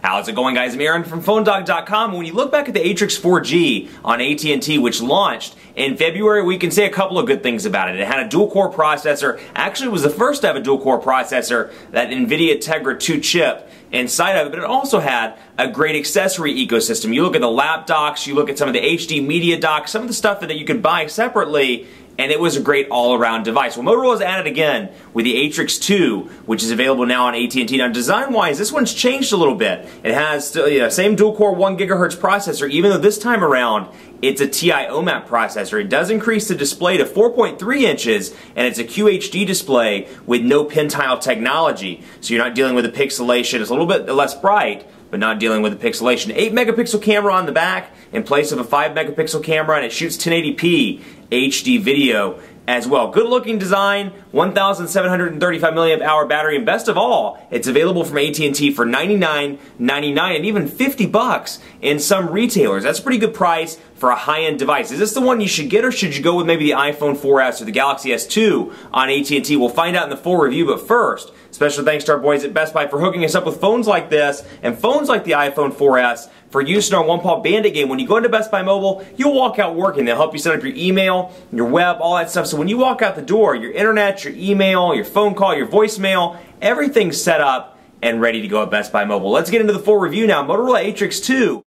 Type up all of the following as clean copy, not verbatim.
How's it going, guys? I'm Aaron from PhoneDog.com. When you look back at the Atrix 4G on AT&T, which launched in February, we can say a couple of good things about it. It had a dual-core processor. Actually, it was the first to have a dual-core processor, that NVIDIA Tegra 2 chip inside of it, but it also had a great accessory ecosystem. You look at the lap docks, you look at some of the HD media docks, some of the stuff that you could buy separately, and it was a great all-around device. Well, Motorola's added again with the Atrix 2, which is available now on AT&T. Now, design-wise, this one's changed a little bit. It has still, same dual-core 1 GHz processor, even though this time around it's a TI OMAP processor. It does increase the display to 4.3 inches, and it's a QHD display with no PenTile technology. So you're not dealing with the pixelation. It's a little bit less bright, but not dealing with the pixelation. 8 megapixel camera on the back in place of a 5 megapixel camera, and it shoots 1080p HD video as well. Good looking design, 1,735 milliamp hour battery, and best of all, it's available from AT&T for $99.99 and even $50 in some retailers. That's a pretty good price for a high-end device. Is this the one you should get, or should you go with maybe the iPhone 4S or the Galaxy S2 on AT&T? We'll find out in the full review, but first, special thanks to our boys at Best Buy for hooking us up with phones like this and phones like the iPhone 4S for use in our one-paw bandit game. When you go into Best Buy Mobile, you'll walk out working. They'll help you set up your email, your web, all that stuff. So when you walk out the door, your internet, your email, your phone call, your voicemail, everything's set up and ready to go at Best Buy Mobile. Let's get into the full review now. Motorola Atrix 2.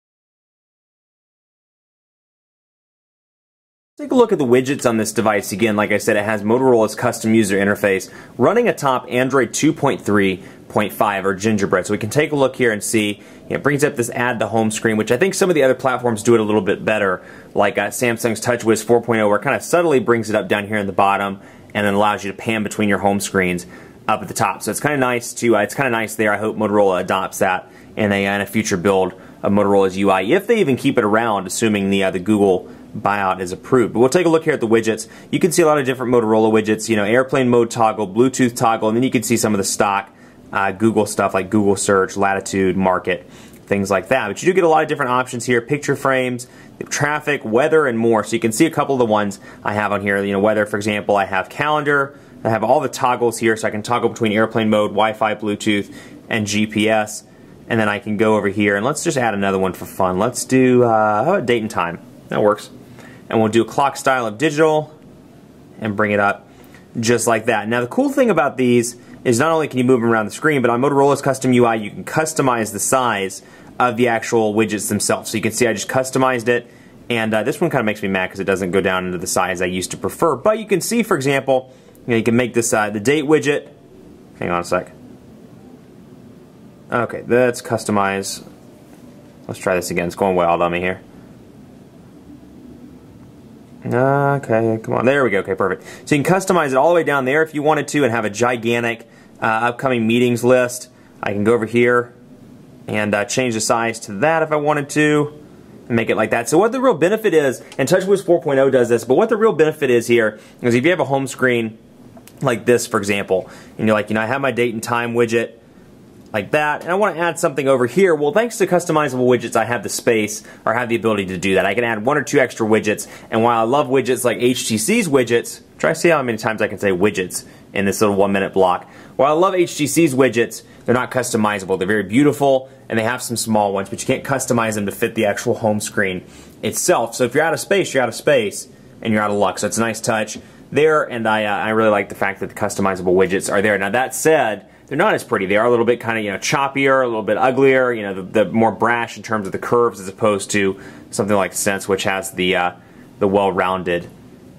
Take a look at the widgets on this device. Again, like I said, it has Motorola's custom user interface running atop Android 2.3.5 or Gingerbread. So we can take a look here and see. It brings up this add to home screen, which I think some of the other platforms do it a little bit better, like Samsung's TouchWiz 4.0, where it kind of subtly brings it up down here in the bottom and then allows you to pan between your home screens up at the top. So it's kind of nice to it's kind of nice there. I hope Motorola adopts that in a future build of Motorola's UI, if they even keep it around, assuming the Google buyout is approved. But we'll take a look here at the widgets. You can see a lot of different Motorola widgets, airplane mode toggle, Bluetooth toggle, and then you can see some of the stock Google stuff like Google Search, Latitude, Market, things like that. But you do get a lot of different options here, picture frames, traffic, weather, and more. So you can see a couple of the ones I have on here. Weather, for example, I have calendar. I have all the toggles here, so I can toggle between airplane mode, Wi-Fi, Bluetooth, and GPS. And then I can go over here, and let's just add another one for fun. Let's do how about date and time. That works. And we'll do a clock style of digital and bring it up just like that. Now the cool thing about these is not only can you move them around the screen, but on Motorola's custom UI you can customize the size of the actual widgets themselves. So you can see I just customized it, and this one kind of makes me mad because it doesn't go down into the size I used to prefer. But you can see, for example, you can make this the date widget. Hang on a sec. Okay, let's customize. Let's try this again. It's going wild on me here. Okay, come on. There we go. Okay, perfect. So you can customize it all the way down there if you wanted to and have a gigantic upcoming meetings list. I can go over here and change the size to that if I wanted to and make it like that. So what the real benefit is, and TouchWiz 4.0 does this, but what the real benefit is here is if you have a home screen like this, for example, and you're like, I have my date and time widget like that, and I want to add something over here. Well, thanks to customizable widgets, I have the space, or have the ability to do that. I can add 1 or 2 extra widgets, and while I love widgets like HTC's widgets, try to see how many times I can say widgets in this little 1-minute block. While I love HTC's widgets, they're not customizable. They're very beautiful, and they have some small ones, but you can't customize them to fit the actual home screen itself. So if you're out of space, you're out of space, and you're out of luck. So it's a nice touch there, and I really like the fact that the customizable widgets are there. Now that said, they're not as pretty. They are a little bit kind of choppier, a little bit uglier. The more brash in terms of the curves, as opposed to something like Sense, which has the well-rounded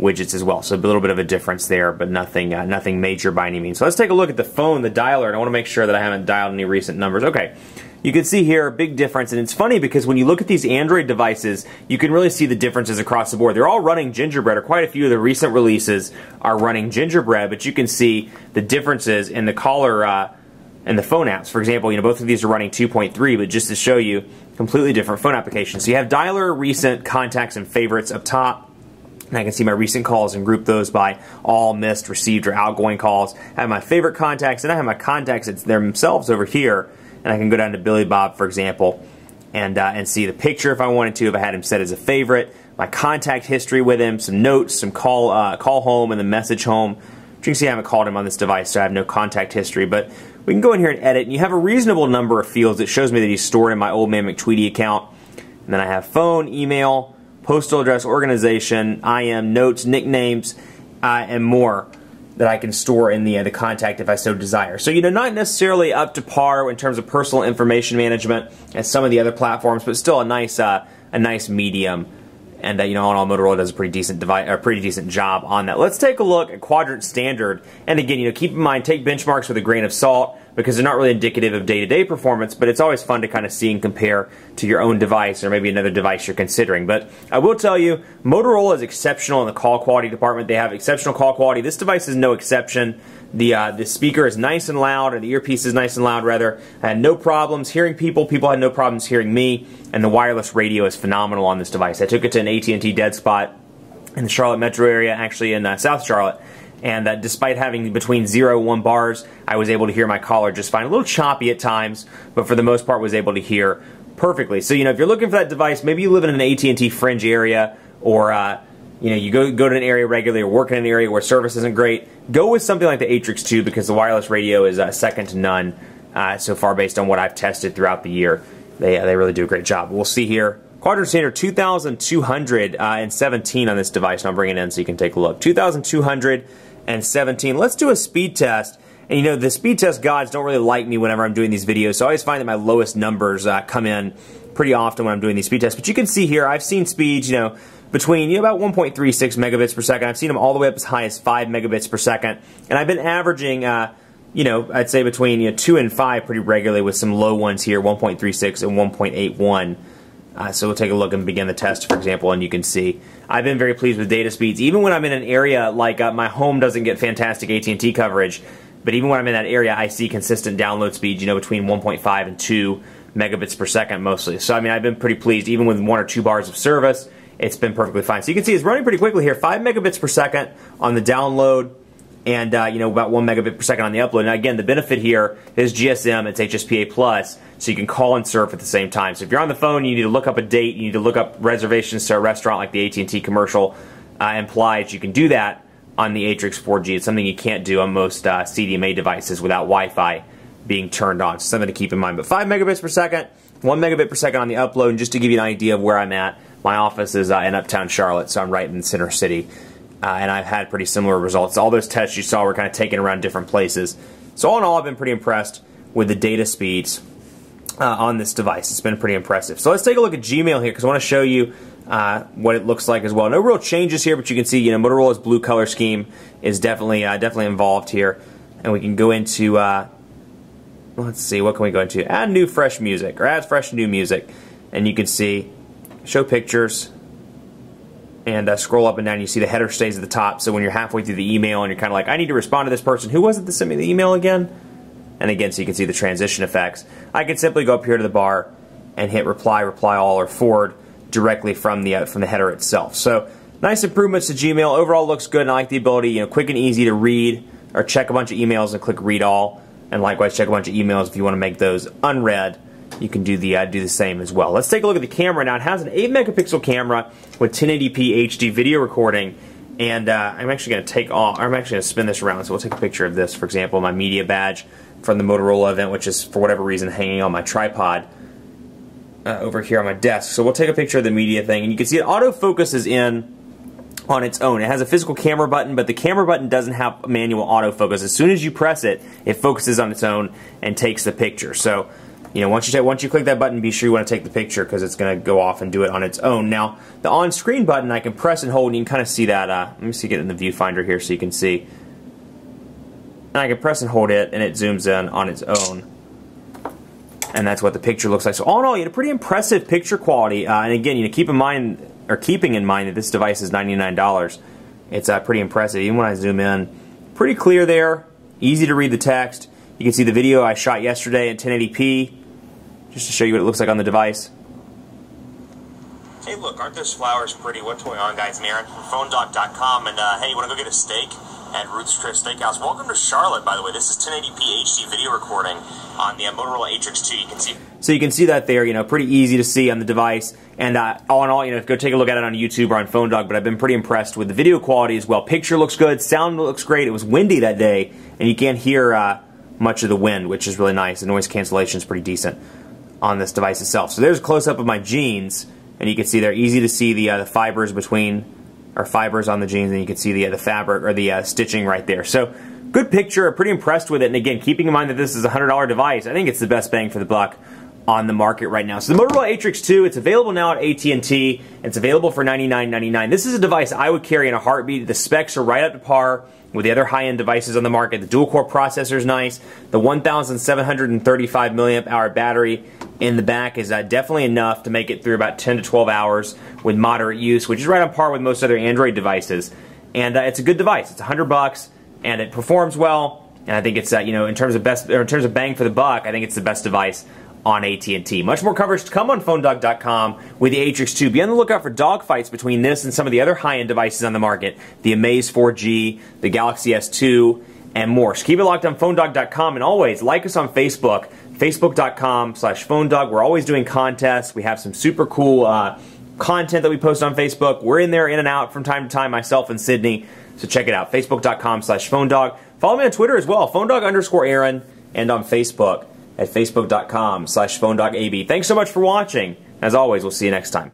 widgets as well. So a little bit of a difference there, but nothing nothing major by any means. So let's take a look at the phone, the dialer, and I want to make sure that I haven't dialed any recent numbers. Okay. You can see here a big difference, and it's funny because when you look at these Android devices, you can really see the differences across the board. They're all running Gingerbread, or quite a few of the recent releases are running Gingerbread, but you can see the differences in the caller and the phone apps. For example, both of these are running 2.3, but just to show you, completely different phone applications. So you have dialer, recent, contacts, and favorites up top. And I can see my recent calls and group those by all, missed, received, or outgoing calls. I have my favorite contacts, and I have my contacts themselves over here. And I can go down to Billy Bob, for example, and see the picture if I wanted to, if I had him set as a favorite, my contact history with him, some notes, some call home, and the message home But you can see I haven't called him on this device, so I have no contact history. But we can go in here and edit, and you have a reasonable number of fields. It shows me that he's stored in my Old Man McTweety account. And then I have phone, email, postal address, organization, IM, notes, nicknames, and more that I can store in the contact if I so desire. So, not necessarily up to par in terms of personal information management as some of the other platforms, but still a nice medium. And all Motorola does a pretty decent job on that. Let's take a look at Quadrant Standard. And again, keep in mind, take benchmarks with a grain of salt because they're not really indicative of day-to-day performance, but it's always fun to kind of see and compare to your own device or maybe another device you're considering. But I will tell you, Motorola is exceptional in the call quality department. They have exceptional call quality. This device is no exception. The speaker is nice and loud, or the earpiece is nice and loud, rather. I had no problems hearing people. People had no problems hearing me. And the wireless radio is phenomenal on this device. I took it to an AT&T dead spot in the Charlotte metro area, actually in South Charlotte. And despite having between 0 and 1 bars, I was able to hear my caller just fine. A little choppy at times, but for the most part was able to hear perfectly. So, if you're looking for that device, maybe you live in an AT&T fringe area, or you go to an area regularly or work in an area where service isn't great, go with something like the Atrix 2 because the wireless radio is second to none so far based on what I've tested throughout the year. They really do a great job. We'll see here. Quadrant Standard 2217 on this device, and I'll bring it in so you can take a look. 2217. Let's do a speed test. And the speed test gods don't really like me whenever I'm doing these videos, so I always find that my lowest numbers come in pretty often when I'm doing these speed tests. But you can see here, I've seen speeds, between about 1.36 megabits per second. I've seen them all the way up as high as 5 megabits per second. And I've been averaging, I'd say between 2 and 5 pretty regularly with some low ones here, 1.36 and 1.81. So we'll take a look and begin the test, for example, and you can see I've been very pleased with data speeds. Even when I'm in an area like my home doesn't get fantastic AT&T coverage, but even when I'm in that area, I see consistent download speeds, between 1.5 and 2 megabits per second mostly. So, I've been pretty pleased. Even with 1 or 2 bars of service, it's been perfectly fine. So you can see it's running pretty quickly here, 5 megabits per second on the download, and about 1 megabit per second on the upload. Now again, the benefit here is GSM, it's HSPA+, so you can call and surf at the same time. So if you're on the phone, you need to look up a date, you need to look up reservations to a restaurant like the AT&T commercial implies, you can do that on the Atrix 4G. It's something you can't do on most CDMA devices without Wi-Fi being turned on. So something to keep in mind. But 5 megabits per second, 1 megabit per second on the upload, and just to give you an idea of where I'm at, my office is in Uptown Charlotte, so I'm right in the center city. And I've had pretty similar results. All those tests you saw were kind of taken around different places. So all in all, I've been pretty impressed with the data speeds on this device. It's been pretty impressive. So let's take a look at Gmail here because I want to show you what it looks like as well. No real changes here, but you can see Motorola's blue color scheme is definitely involved here. And we can go into, let's see, what can we go into? Add new fresh music, or add fresh new music. And you can see, show pictures, and scroll up and down. You see the header stays at the top, so when you're halfway through the email and you're kind of like, I need to respond to this person. Who was it that sent me the email again? And again, so you can see the transition effects. I can simply go up here to the bar and hit reply, reply all, or forward directly from the header itself. So nice improvements to Gmail. Overall looks good, and I like the ability, quick and easy to read or check a bunch of emails and click read all, and likewise check a bunch of emails if you want to make those unread. You can do the same as well. Let's take a look at the camera now. It has an 8 megapixel camera with 1080p HD video recording, and I'm actually going to spin this around. So we'll take a picture of this, for example, my media badge from the Motorola event, which is for whatever reason hanging on my tripod over here on my desk. So we'll take a picture of the media thing, and you can see it autofocuses in on its own. It has a physical camera button, but the camera button doesn't have manual autofocus. As soon as you press it, it focuses on its own and takes the picture. So once you click that button, be sure you want to take the picture because it's going to go off and do it on its own. Now, the on-screen button I can press and hold, and you can kind of see that. Let me see, get in the viewfinder here so you can see. And I can press and hold it, and it zooms in on its own. And that's what the picture looks like. So all in all, you had a pretty impressive picture quality. And again, keeping in mind that this device is $99. It's pretty impressive. Even when I zoom in, pretty clear there. Easy to read the text. You can see the video I shot yesterday at 1080p. Just to show you what it looks like on the device. Hey, look, aren't those flowers pretty? What's going on, guys? I'm Aaron from PhoneDoc.com, and hey, you want to go get a steak? at Ruth's Chris Steakhouse. Welcome to Charlotte, by the way. This is 1080p HD video recording on the Motorola Atrix 2. You can see. So you can see that there, pretty easy to see on the device. And all in all, go take a look at it on YouTube or on PhoneDog, but I've been pretty impressed with the video quality as well. Picture looks good, sound looks great. It was windy that day, and you can't hear much of the wind, which is really nice. The noise cancellation is pretty decent on this device itself. So there's a close-up of my jeans, and you can see they're easy to see the fibers between, or fibers on the jeans, and you can see the fabric, or the stitching right there. So good picture, pretty impressed with it, and again, keeping in mind that this is a $100 device, I think it's the best bang for the buck on the market right now. So the Motorola Atrix 2, it's available now at AT&T. It's available for $99.99. This is a device I would carry in a heartbeat. The specs are right up to par with the other high-end devices on the market. The dual-core processor is nice. The 1,735 milliamp hour battery in the back is definitely enough to make it through about 10 to 12 hours with moderate use, which is right on par with most other Android devices. And it's a good device. It's $100 and it performs well. And I think it's in terms of bang for the buck, I think it's the best device on AT&T. Much more coverage to come on PhoneDog.com with the Atrix 2. Be on the lookout for dogfights between this and some of the other high-end devices on the market, the Amaze 4G, the Galaxy S2, and more. So keep it locked on PhoneDog.com, and always like us on Facebook, Facebook.com/PhoneDog. We're always doing contests. We have some super cool content that we post on Facebook. We're in there, in and out from time to time, myself and Sydney. So check it out, Facebook.com/PhoneDog. Follow me on Twitter as well, PhoneDog_Aaron, and on Facebook at Facebook.com/PhoneDogAB. Thanks so much for watching. As always, we'll see you next time.